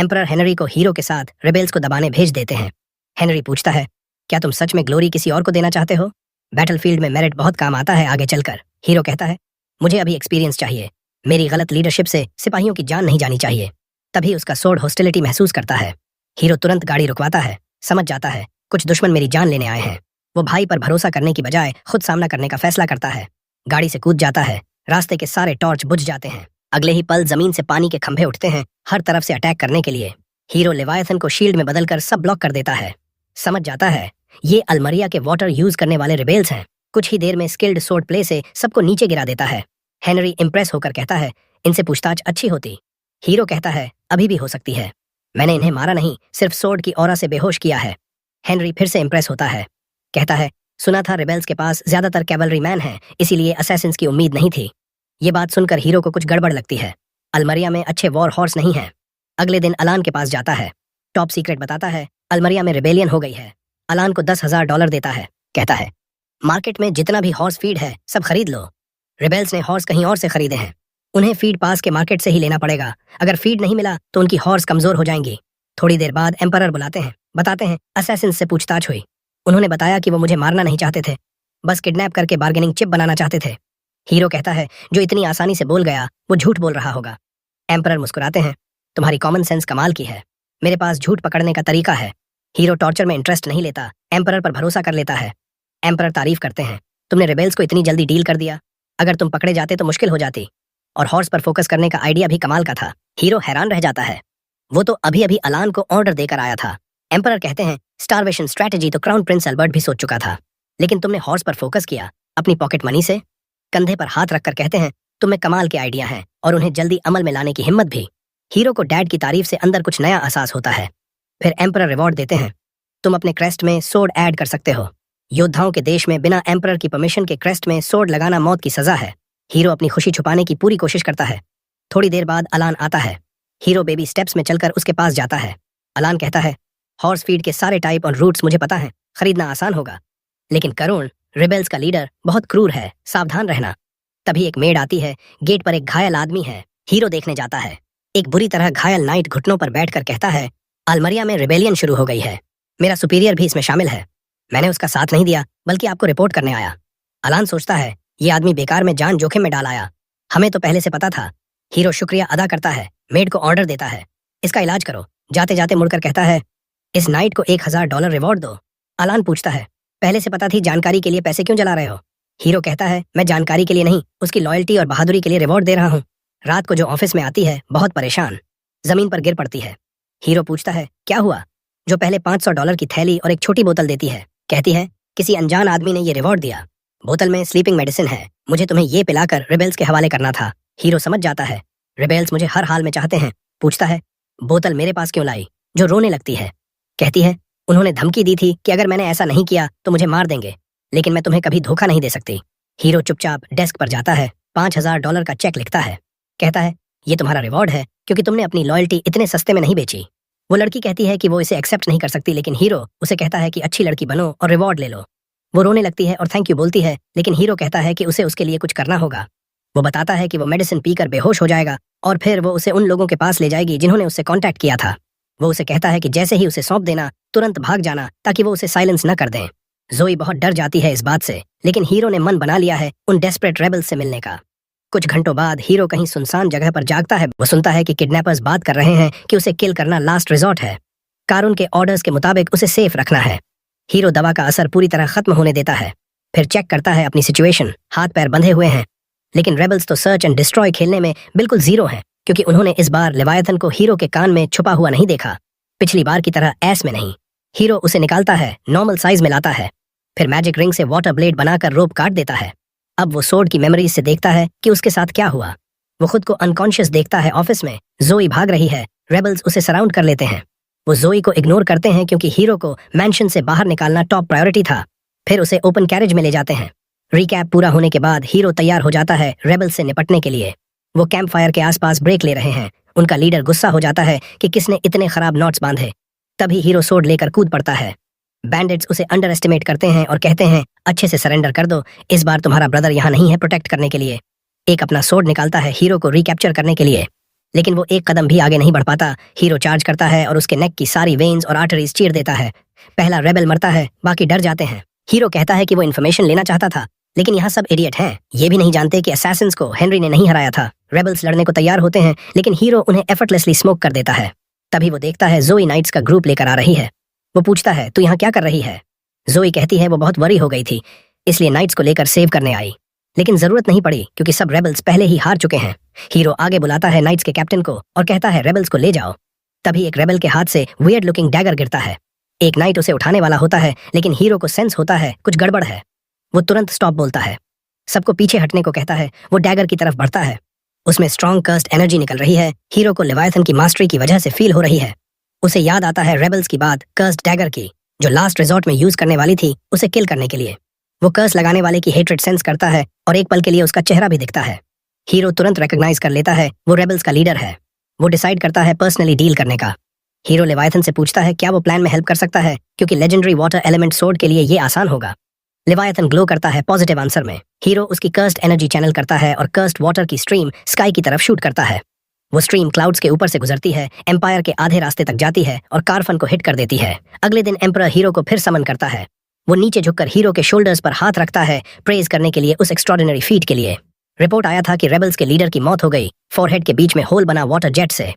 Emperor Henry को hero के साथ रिबेल्स को दबाने भेज देते हैं। हेनरी पूछता है, क्या तुम सच में ग्लोरी किसी और को देना चाहते हो? बैटलफील्ड में मेरिट बहुत काम आता है आगे चलकर। हीरो कहता है, मुझे अभी एक्सपीरियंस चाहिए, मेरी गलत लीडरशिप से सिपाहियों की जान नहीं जानी चाहिए। तभी उसका सोर्ड हॉस्टिलिटी महसूस करता है। हीरो तुरंत गाड़ी रुकवाता है, समझ जाता है कुछ दुश्मन मेरी जान लेने आए हैं। वो भाई पर भरोसा करने की बजाय खुद सामना करने का फैसला करता है। गाड़ी से कूद जाता है, रास्ते के सारे टॉर्च बुझ जाते हैं। अगले ही पल जमीन से पानी के खंभे उठते हैं हर तरफ से अटैक करने के लिए। हीरो लेवायथन को शील्ड में बदलकर सब ब्लॉक कर देता है। समझ जाता है ये अल्मरिया के वाटर यूज करने वाले रिबेल्स हैं। कुछ ही देर में स्किल्ड सोर्ड प्ले से सबको नीचे गिरा देता है। हेनरी इंप्रेस होकर कहता है, इनसे पूछताछ अच्छी होती। हीरो कहता है, अभी भी हो सकती है, मैंने इन्हें मारा नहीं, सिर्फ सोर्ड की ऑरा से बेहोश किया है। हेनरी फिर से इंप्रेस होता है, कहता है, सुना था रिबेल्स के पास ज्यादातर कैवलरी मैन हैं, इसीलिए असैसिन्स की उम्मीद नहीं थी। ये बात सुनकर हीरो को कुछ गड़बड़ लगती है। अल्मरिया में अच्छे वॉर हॉर्स नहीं हैं। अगले दिन अलान के पास जाता है। टॉप सीक्रेट बताता है अल्मरिया में रिबेलियन हो गई है। अलान को 10,000 डॉलर देता है, कहता है, मार्केट में जितना भी हॉर्स फीड है सब खरीद लो। रिबेल्स ने हॉर्स कहीं और से खरीदे हैं, उन्हें फीड पास के मार्केट से ही लेना पड़ेगा। अगर फीड नहीं मिला तो उनकी हॉर्स कमजोर हो जाएंगी। थोड़ी देर बाद एम्परर बुलाते हैं, बताते हैं असैसिन्स से पूछताछ हुई। उन्होंने बताया कि वो मुझे मारना नहीं चाहते थे, बस किडनैप करके बार्गेनिंग चिप बनाना चाहते थे। हीरो कहता है, जो इतनी आसानी से बोल गया वो झूठ बोल रहा होगा। एम्परर मुस्कुराते हैं, तुम्हारी कॉमन सेंस कमाल की है, मेरे पास झूठ पकड़ने का तरीका है। हीरो टॉर्चर में इंटरेस्ट नहीं लेता, एम्परर पर भरोसा कर लेता है। एम्परर तारीफ करते हैं, तुमने रिबेल्स को इतनी जल्दी डील कर दिया, अगर तुम पकड़े जाते तो मुश्किल हो जाती। और हॉर्स पर फोकस करने का आइडिया भी कमाल का था। हीरो हैरान रह जाता है, वो तो अभी अभी अलान को ऑर्डर देकर आया था। एम्परर कहते हैं, स्टारवेशन स्ट्रैटेजी तो क्राउन प्रिंस अल्बर्ट भी सोच चुका था, लेकिन तुमने हॉर्स पर फोकस किया अपनी पॉकेट मनी से। कंधे पर हाथ रखकर कहते हैं, तुम्हें कमाल के आइडिया हैं और उन्हें जल्दी अमल में लाने की हिम्मत भी। हीरो को डैड की तारीफ से अंदर कुछ नया एहसास होता है। फिर एम्परर रिवॉर्ड देते हैं, तुम अपने क्रेस्ट में सोर्ड ऐड कर सकते हो। योद्धाओं के देश में बिना एम्परर की परमिशन के क्रेस्ट में सोर्ड लगाना मौत की सजा है। हीरो अपनी खुशी छुपाने की पूरी कोशिश करता है। थोड़ी देर बाद अलान आता है। हीरो बेबी स्टेप्स में चलकर उसके पास जाता है। अलान कहता है, हॉर्स फीड के सारे टाइप और रूट्स मुझे पता है, खरीदना आसान होगा, लेकिन करुण रिबेल्स का लीडर बहुत क्रूर है, सावधान रहना। तभी एक मेड आती है, गेट पर एक घायल आदमी है। हीरो देखने जाता है। एक बुरी तरह घायल नाइट घुटनों पर बैठकर कहता है, अल्मरिया में रिबेलियन शुरू हो गई है, मेरा सुपीरियर भी इसमें शामिल है, मैंने उसका साथ नहीं दिया बल्कि आपको रिपोर्ट करने आया। अलान सोचता है, ये आदमी बेकार में जान जोखिम में डाल आया, हमें तो पहले से पता था। हीरो शुक्रिया अदा करता है, मेड को ऑर्डर देता है, इसका इलाज करो। जाते जाते मुड़कर कहता है, इस नाइट को 1,000 डॉलर रिवॉर्ड दो। अलान पूछता है, पहले से पता थी जानकारी के लिए पैसे क्यों जला रहे हो? हीरो कहता है, मैं जानकारी के लिए नहीं, उसकी लॉयल्टी और बहादुरी के लिए रिवॉर्ड दे रहा हूँ। रात को जो ऑफिस में आती है बहुत परेशान, जमीन पर गिर पड़ती है। हीरो पूछता है, क्या हुआ? जो पहले 500 डॉलर की थैली और एक छोटी बोतल देती है, कहती है, किसी अनजान आदमी ने ये रिवॉर्ड दिया, बोतल में स्लीपिंग मेडिसिन है, मुझे तुम्हें ये पिलाकर रिबेल्स के हवाले करना था। हीरो समझ जाता है, रिबेल्स मुझे हर हाल में चाहते हैं। पूछता है, बोतल मेरे पास क्यों लाई? जो रोने लगती है, कहती है, उन्होंने धमकी दी थी कि अगर मैंने ऐसा नहीं किया तो मुझे मार देंगे, लेकिन मैं तुम्हें कभी धोखा नहीं दे सकती। हीरो चुपचाप डेस्क पर जाता है, 5,000 डॉलर का चेक लिखता है, कहता है, ये तुम्हारा रिवॉर्ड है क्योंकि तुमने अपनी लॉयल्टी इतने सस्ते में नहीं बेची। वो लड़की कहती है कि वो इसे एक्सेप्ट नहीं कर सकती, लेकिन हीरो उसे कहता है कि अच्छी लड़की बनो और रिवॉर्ड ले लो। वो रोने लगती है और थैंक यू बोलती है, लेकिन हीरो कहता है कि उसे उसके लिए कुछ करना होगा। वो बताता है कि वो मेडिसिन पीकर बेहोश हो जाएगा और फिर वो उसे उन लोगों के पास ले जाएगी जिन्होंने उससे कांटेक्ट किया था। वो उसे कहता है कि जैसे ही उसे सौंप देना तुरंत भाग जाना ताकि वो उसे साइलेंस न कर दें। जोई बहुत डर जाती है इस बात से, लेकिन हीरो ने मन बना लिया है उन डेस्परेट रेबल्स से मिलने का। कुछ घंटों बाद हीरो कहीं सुनसान जगह पर जागता है। वो सुनता है कि किडनैपर्स बात कर रहे हैं कि उसे किल करना लास्ट रिजॉर्ट है। कारून के ऑर्डर्स के मुताबिक उसे सेफ रखना है। हीरो दवा का असर पूरी तरह खत्म होने देता है। फिर चेक करता है अपनी सिचुएशन, हाथ पैर बंधे हुए हैं, लेकिन रेबल्स तो सर्च एंड डिस्ट्रॉय खेलने में बिल्कुल जीरो हैं, क्योंकि उन्होंने इस बार लेवायथन को हीरो के कान में छुपा हुआ नहीं देखा, पिछली बार की तरह ऐस में नहीं। हीरो उसे निकालता है, नॉर्मल साइज में लाता है, फिर मैजिक रिंग से वाटर ब्लेड बनाकर रोप काट देता है। अब वो सोर्ड की मेमोरीज से देखता है कि उसके साथ क्या हुआ। वो खुद को अनकॉन्शियस देखता है ऑफिस में, जोई भाग रही है, रेबल्स उसे सराउंड कर लेते हैं। वो जोई को इग्नोर करते हैं क्योंकि हीरो को मैंशन से बाहर निकालना टॉप प्रायोरिटी था। फिर उसे ओपन कैरेज में ले जाते हैं। रिकैप पूरा होने के बाद हीरो तैयार हो जाता है रेबल्स से निपटने के लिए। वो कैंप फायर के आसपास ब्रेक ले रहे हैं। उनका लीडर गुस्सा हो जाता है कि किसने इतने खराब नॉट्स बांधे। तभी हीरो सोर्ड लेकर कूद पड़ता है। बैंडिट्स उसे अंडर एस्टिमेट करते हैं और कहते हैं, अच्छे से सरेंडर कर दो, इस बार तुम्हारा ब्रदर यहाँ नहीं है प्रोटेक्ट करने के लिए। एक अपना सोर्ड निकालता है हीरो को रिकैप्चर करने के लिए। लेकिन वो एक कदम भी आगे नहीं बढ़ पाता। हीरो चार्ज करता है और उसके नेक की सारी वेन्स और आर्टरीज चीर देता है। पहला रेबल मरता है, बाकी डर जाते हैं। हीरो कहता है कि वो इन्फॉर्मेशन लेना चाहता था, लेकिन यहाँ सब इडियट हैं। ये भी नहीं जानते कि असैसिन्स को हेनरी ने नहीं हराया था। रेबल्स लड़ने को तैयार होते हैं, लेकिन हीरो उन्हें एफर्टलेसली स्मोक कर देता है। तभी वो देखता है जोई नाइट्स का ग्रुप लेकर आ रही है। वो पूछता है, तू यहाँ क्या कर रही है? जोई कहती है वो बहुत वरी हो गई थी, इसलिए नाइट्स को लेकर सेव करने आई, लेकिन जरूरत नहीं पड़ी क्योंकि सब रेबल्स पहले ही हार चुके हैं। हीरो आगे बुलाता है नाइट्स के कैप्टन को और कहता है रेबल्स को ले जाओ। तभी एक रेबल के हाथ से वियर्ड लुकिंग डैगर गिरता है। एक नाइट उसे उठाने वाला होता है, लेकिन हीरो को सेंस होता है कुछ गड़बड़ है। वो तुरंत स्टॉप बोलता है, सबको पीछे हटने को कहता है। वो डैगर की तरफ बढ़ता है, उसमें स्ट्रॉन्ग कर्स्ड एनर्जी निकल रही है। हीरो को लेवायथन की मास्टरी की वजह से फील हो रही है। उसे याद आता है रेबल्स की बात कर्स्ड डैगर की, जो लास्ट रिजॉर्ट में यूज करने वाली थी उसे किल करने के लिए। वो कर्स लगाने वाले की हेट्रेड सेंस करता है और एक पल के लिए उसका चेहरा भी दिखता है। हीरो तुरंत रिकॉग्नाइज कर लेता है वो रेबल्स का लीडर है। वो डिसाइड करता है पर्सनली डील करने का। हीरो लेवायथन से पूछता है क्या वो प्लान में हेल्प कर सकता है, क्योंकि लेजेंडरी वाटर एलिमेंट सोर्ड के लिए ये आसान होगा। लेवायथन ग्लो करता है पॉजिटिव आंसर में। हीरो उसकी कर्स्ड एनर्जी चैनल करता है और कर्स्ड वाटर की स्ट्रीम स्काई की तरफ शूट करता है। वो स्ट्रीम क्लाउड्स के ऊपर से गुजरती है, एम्पायर के आधे रास्ते तक जाती है और कारफन को हिट कर देती है। अगले दिन एम्परर हीरो को फिर समन करता है। वो नीचे झुककर हीरो के शोल्डर्स पर हाथ रखता है, प्रेज करने के लिए उस एक्स्ट्रॉर्डिनरी फीट के लिए। रिपोर्ट आया था कि रेबल्स के लीडर की मौत हो गई, फोरहेड के बीच में होल बना वाटर जेट से।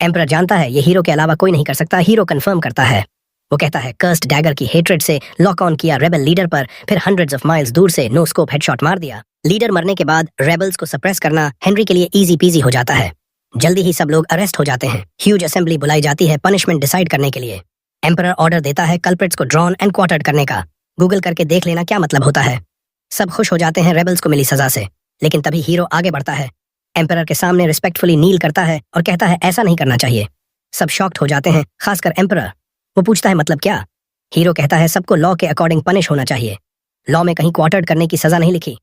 एम्परर जानता है ये हीरो के अलावा कोई नहीं कर सकता। हीरो कंफर्म करता है। वो कहता है कर्स्ड डैगर की हेट्रेड से लॉक ऑन किया रेबल लीडर पर, फिर हंड्रेड्स ऑफ माइल्स दूर से नो स्कोप हेडशॉट मार दिया। लीडर मरने के बाद रेबल्स को सप्रेस करना हेनरी के लिए इजी पीजी हो जाता है। जल्दी ही सब लोग अरेस्ट हो जाते हैं। ह्यूज असेंबली बुलाई जाती है पनिशमेंट डिसाइड करने के लिए। एम्परर ऑर्डर देता है कल्प्रिट्स को ड्रॉन एंड क्वार्टर्ड करने का। गूगल करके देख लेना क्या मतलब होता है। सब खुश हो जाते हैं रेबल्स को मिली सजा से, लेकिन तभी हीरो आगे बढ़ता है। एम्परर के सामने रिस्पेक्टफुली नील करता है और कहता है ऐसा नहीं करना चाहिए। सब शॉक्ड हो जाते हैं, खासकर एम्परर। वो पूछता है मतलब क्या? हीरो कहता है सबको लॉ के अकॉर्डिंग पनिश होना चाहिए। लॉ में कहीं क्वार्टर्ड करने की सजा नहीं लिखी।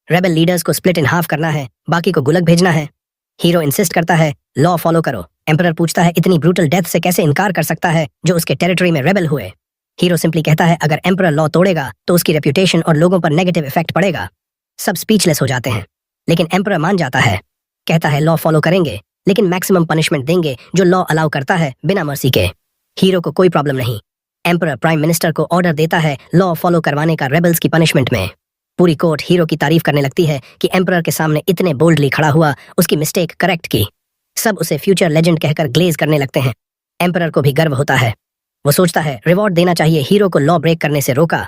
रेबल लीडर्स को स्प्लिट इन हाफ करना है, बाकी को गुलक भेजना है। हीरो इंसिस्ट करता है लॉ फॉलो करो। एम्परर पूछता है इतनी ब्रूटल डेथ से कैसे इनकार कर सकता है जो उसके टेरिटरी में रेबल हुए। हीरो सिंपली कहता है अगर एम्परर लॉ तोड़ेगा तो उसकी रेप्यूटेशन और लोगों पर नेगेटिव इफेक्ट पड़ेगा। सब स्पीचलेस हो जाते हैं, लेकिन एम्परर मान जाता है। कहता है लॉ फॉलो करेंगे, लेकिन मैक्सिमम पनिशमेंट देंगे जो लॉ अलाउ करता है बिना मर्सी के। हीरो को कोई प्रॉब्लम नहीं। एम्परर प्राइम मिनिस्टर को ऑर्डर देता है लॉ फॉलो करवाने का रेबल्स की पनिशमेंट में। पूरी कोर्ट हीरो की तारीफ करने लगती है कि एम्परर के सामने इतने बोल्डली खड़ा हुआ, उसकी मिस्टेक करेक्ट की। सब उसे फ्यूचर लेजेंड कहकर ग्लेज करने लगते हैं। एम्परर को भी गर्व होता है। वो सोचता है रिवॉर्ड देना चाहिए, हीरो को लॉ ब्रेक करने से रोका।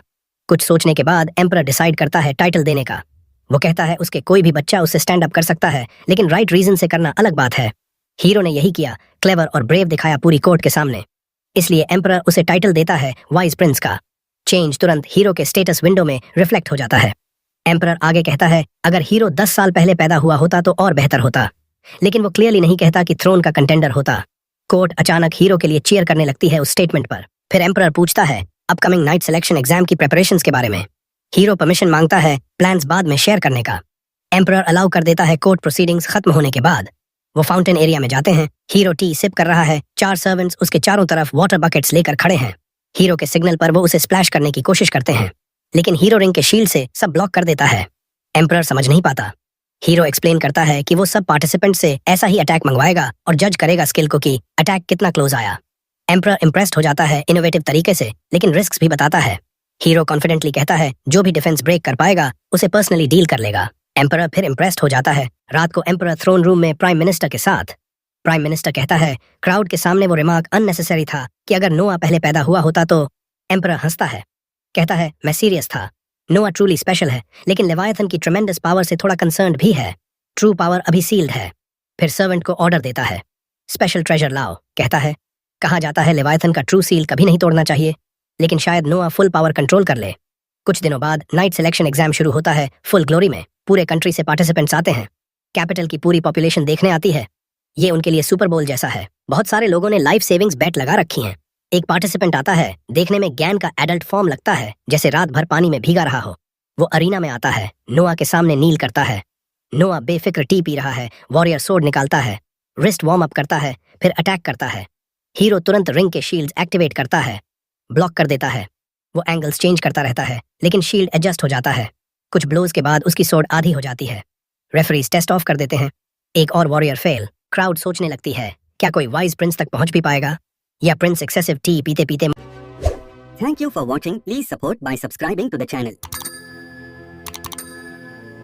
कुछ सोचने के बाद एम्परर डिसाइड करता है टाइटल देने का। वो कहता है उसके कोई भी बच्चा उससे स्टैंड अप कर सकता है, लेकिन राइट रीजन से करना अलग बात है। हीरो ने यही किया, क्लेवर और ब्रेव दिखाया पूरी कोर्ट के सामने, इसलिए एम्परर उसे टाइटल देता है वाइज प्रिंस का। चेंज तुरंत हीरो के स्टेटस विंडो में रिफ्लेक्ट हो जाता है। एम्परर आगे कहता है अगर हीरो 10 साल पहले पैदा हुआ होता तो और बेहतर होता, लेकिन वो क्लियरली नहीं कहता कि थ्रोन का कंटेंडर होता। कोर्ट अचानक हीरो के लिए चीयर करने लगती है उस स्टेटमेंट पर। फिर एम्परर पूछता है अपकमिंग नाइट सिलेक्शन एग्जाम की प्रिपरेशंस के बारे में। हीरो परमिशन मांगता है प्लान्स बाद में शेयर करने का। एम्परर अलाउ कर देता है कोर्ट प्रोसीडिंग्स खत्म होने के बाद। वो फाउंटेन एरिया में जाते हैं। हीरो टी सिप कर रहा है। 4 सर्वेंट्स उसके चारों तरफ वाटर बकेट्स लेकर खड़े हैं। हीरो के सिग्नल पर वो उसे स्प्लैश करने की कोशिश करते हैं, लेकिन हीरो रिंग के शील्ड से सब ब्लॉक कर देता है। एम्परर समझ नहीं पाता। हीरो एक्सप्लेन करता है कि वो सब पार्टिसिपेंट से ऐसा ही अटैक मंगवाएगा और जज करेगा स्किल को कि अटैक कितना क्लोज आया। एम्परर इंप्रेस्ड हो जाता है इनोवेटिव तरीके से, लेकिन रिस्क्स भी बताता है। हीरो कॉन्फिडेंटली कहता है जो भी डिफेंस ब्रेक कर पाएगा उसे पर्सनली डील कर लेगा। एम्परर फिर इंप्रेस्ड हो जाता है। रात को एम्परर थ्रोन रूम में प्राइम मिनिस्टर के साथ। प्राइम मिनिस्टर कहता है क्राउड के सामने वो रिमार्क अननेसेसरी था कि अगर नोआ पहले पैदा हुआ होता तो। एम्परर हंसता है, कहता है मैं सीरियस था। नोआ ट्रूली स्पेशल है, लेकिन लेवायथन की ट्रेमेंडस पावर से थोड़ा कंसर्न्ड भी है। ट्रू पावर अभी सील्ड है। फिर सर्वेंट को ऑर्डर देता है स्पेशल ट्रेजर लाओ। कहता है कहा जाता है लेवायथन का ट्रू सील कभी नहीं तोड़ना चाहिए, लेकिन शायद नोआ फुल पावर कंट्रोल कर ले। कुछ दिनों बाद नाइट सिलेक्शन एग्जाम शुरू होता है फुल ग्लोरी में। पूरे कंट्री से पार्टिसिपेंट्स आते हैं। कैपिटल की पूरी पॉपुलेशन देखने आती है। ये उनके लिए सुपर बोल जैसा है। बहुत सारे लोगों ने लाइफ सेविंग्स बेट लगा रखी हैं। एक पार्टिसिपेंट आता है, देखने में गैन का एडल्ट फॉर्म लगता है, जैसे रात भर पानी में भीगा रहा हो। वो अरीना में आता है, नोआ के सामने नील करता है। नोआ बेफिक्र टी पी रहा है, वॉरियर सोर्ड निकालता है, रिस्ट वार्म अप करता है, फिर अटैक करता है। हीरो तुरंत रिंग के शील्ड्स एक्टिवेट करता है, ब्लॉक कर देता है। वो एंगल्स चेंज करता रहता है, लेकिन शील्ड एडजस्ट हो जाता है। कुछ ब्लोज के बाद उसकी सोर्ड आधी हो जाती है। रेफरीज टेस्ट ऑफ कर देते हैं। एक और वॉरियर फेल। क्राउड सोचने लगती है, क्या कोई वाइज प्रिंस तक पहुंच भी पाएगा, या प्रिंस एक्सेसिव टी पीते पीते। Thank you for watching. Please support by subscribing to the channel.